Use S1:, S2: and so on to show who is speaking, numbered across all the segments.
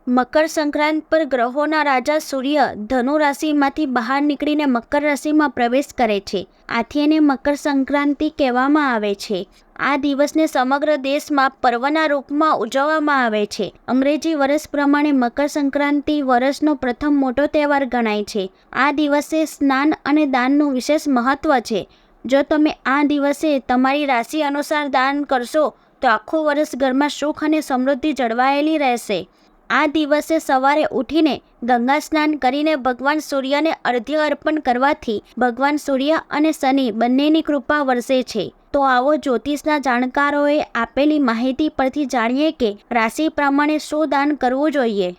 S1: મકર સંક્રાંત પર ગ્રહોના રાજા સૂર્ય ધનુ રાશિમાંથી બહાર નીકળીને મકર રાશિમાં પ્રવેશ કરે છે. આથી એને મકર સંક્રાંતિ કહેવામાં આવે છે. આ દિવસને સમગ્ર દેશમાં પર્વના રૂપમાં ઉજવવામાં આવે છે. અંગ્રેજી વર્ષ પ્રમાણે મકર સંક્રાંતિ વર્ષનો પ્રથમ મોટો તહેવાર ગણાય છે. આ દિવસે સ્નાન અને દાનનું વિશેષ મહત્વ છે. જો તમે આ દિવસે તમારી રાશિ અનુસાર દાન કરશો તો આખું વર્ષ ઘરમાં સુખ અને સમૃદ્ધિ જળવાયેલી રહેશે. આ દિવસે સવારે ઉઠીને ગંગા સ્નાન કરીને ભગવાન સૂર્યને અર્ઘ્ય અર્પણ કરવાથી ભગવાન સૂર્ય અને શનિ બંનેની કૃપા વરસે છે. તો આવો જ્યોતિષના જાણકારોએ આપેલી માહિતી પરથી જાણીએ કે રાશિ પ્રમાણે શું દાન કરવું જોઈએ.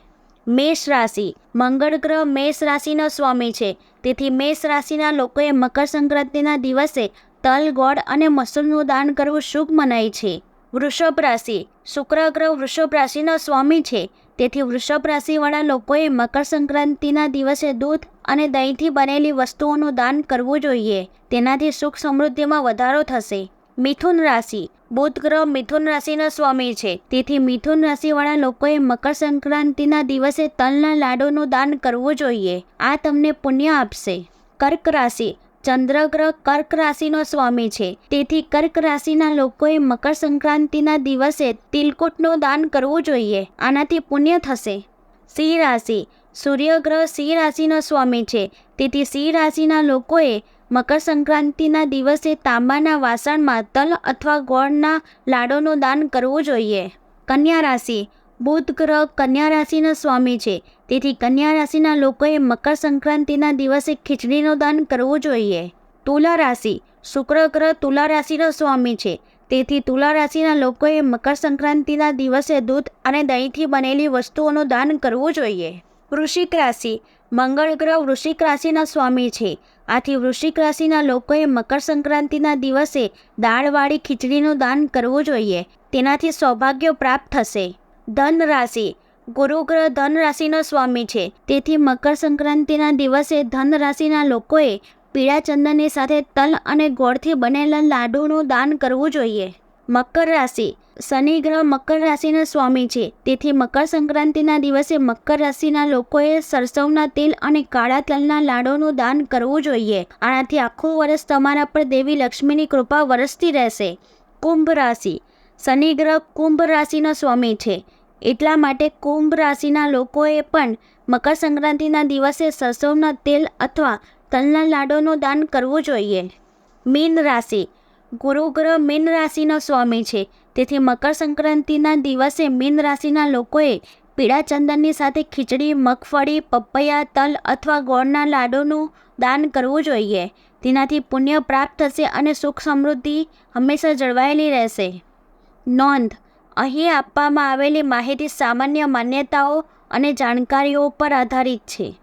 S1: મેષ રાશિ. મંગળ ગ્રહ મેષ રાશિનો સ્વામી છે. તેથી મેષ રાશિના લોકોએ મકર સંક્રાંતિના દિવસે તલ, ગોળ અને મસૂરનું દાન કરવું શુભ મનાય છે. વૃષભ રાશિ. શુક્ર ગ્રહ વૃષભ રાશિનો સ્વામી છે. તેથી વૃષભ રાશિવાળા લોકોએ મકર સંક્રાંતિના દિવસે દૂધ અને દહીંથી બનેલી વસ્તુઓનું દાન કરવું જોઈએ. તેનાથી સુખ સમૃદ્ધિમાં વધારો થશે. મિથુન રાશિ. બુધ ગ્રહ મિથુન રાશિનો સ્વામી છે. તેથી મિથુન રાશિવાળા લોકોએ મકર સંક્રાંતિના દિવસે તલના લાડુનું દાન કરવું જોઈએ. આ તમને પુણ્ય આપશે. કર્ક રાશિ. ચંદ્રગ્રહ કર્ક રાશિનો સ્વામી છે. તેથી કર્ક રાશિના લોકોએ મકર સંક્રાંતિના દિવસે તિલકુટનું દાન કરવું જોઈએ. આનાથી પુણ્ય થશે. સિંહ રાશિ. સૂર્યગ્રહ સિંહ રાશિનો સ્વામી છે. તેથી સિંહ રાશિના લોકોએ મકર સંક્રાંતિના દિવસે તાંબાના વાસણમાં તલ અથવા ગોળના લાડુનું દાન કરવું જોઈએ. કન્યા રાશિ. બુધ ગ્રહ કન્યા રાશિનો સ્વામી છે. તેથી કન્યા રાશિના લોકોએ મકર સંક્રાંતિના દિવસે ખીચડીનું દાન કરવું જોઈએ. તુલા રાશિ. શુક્ર ગ્રહ તુલા રાશિનો સ્વામી છે. તેથી તુલા રાશિના લોકોએ મકર સંક્રાંતિના દિવસે દૂધ અને દહીંથી બનેલી વસ્તુઓનું દાન કરવું જોઈએ. વૃશ્ચિક રાશિ. મંગળ ગ્રહ વૃશ્ચિક રાશિના સ્વામી છે. આથી વૃશ્ચિક રાશિના લોકોએ મકર સંક્રાંતિના દિવસે દાળવાળી ખીચડીનું દાન કરવું જોઈએ. તેનાથી સૌભાગ્ય પ્રાપ્ત થશે. ધન રાશિ. ગુરુ ગ્રહ ધન રાશિનો સ્વામી છે. તેથી મકર સંક્રાંતિના દિવસે ધન રાશિના લોકોએ પીળા ચંદનની સાથે તલ અને ગોળથી બનેલા લાડુનું દાન કરવું જોઈએ. મકર રાશિ. શનિ ગ્રહ મકર રાશિનો સ્વામી છે. તેથી મકર સંક્રાંતિના દિવસે મકર રાશિના લોકોએ સરસવના તેલ અને કાળા તલના લાડુનું દાન કરવું જોઈએ. આનાથી આખું વર્ષ તમારા પર દેવી લક્ષ્મીની કૃપા વરસતી રહેશે. કુંભ રાશિ. શનિ ગ્રહ કુંભ રાશિનો સ્વામી છે. એટલા માટે કુંભ રાશિના લોકોએ પણ મકર સંક્રાંતિના દિવસે સરસવના તેલ અથવા તલના લાડુનું દાન કરવું જોઈએ. મીન રાશિ. ગુરુ ગ્રહ મીન રાશિનો સ્વામી છે. તેથી મકર સંક્રાંતિના દિવસે મીન રાશિના લોકોએ પીળા ચંદનની સાથે ખીચડી, મગફળી, પપૈયા, તલ અથવા ગોળના લાડુનું દાન કરવું જોઈએ. તેનાથી પુણ્ય પ્રાપ્ત થશે અને સુખ સમૃદ્ધિ હંમેશા જળવાયેલી રહેશે. નોંધ. અહીં આપવામાં આવેલી માહિતી સામાન્ય માન્યતાઓ અને જાણકારીઓ પર આધારિત છે.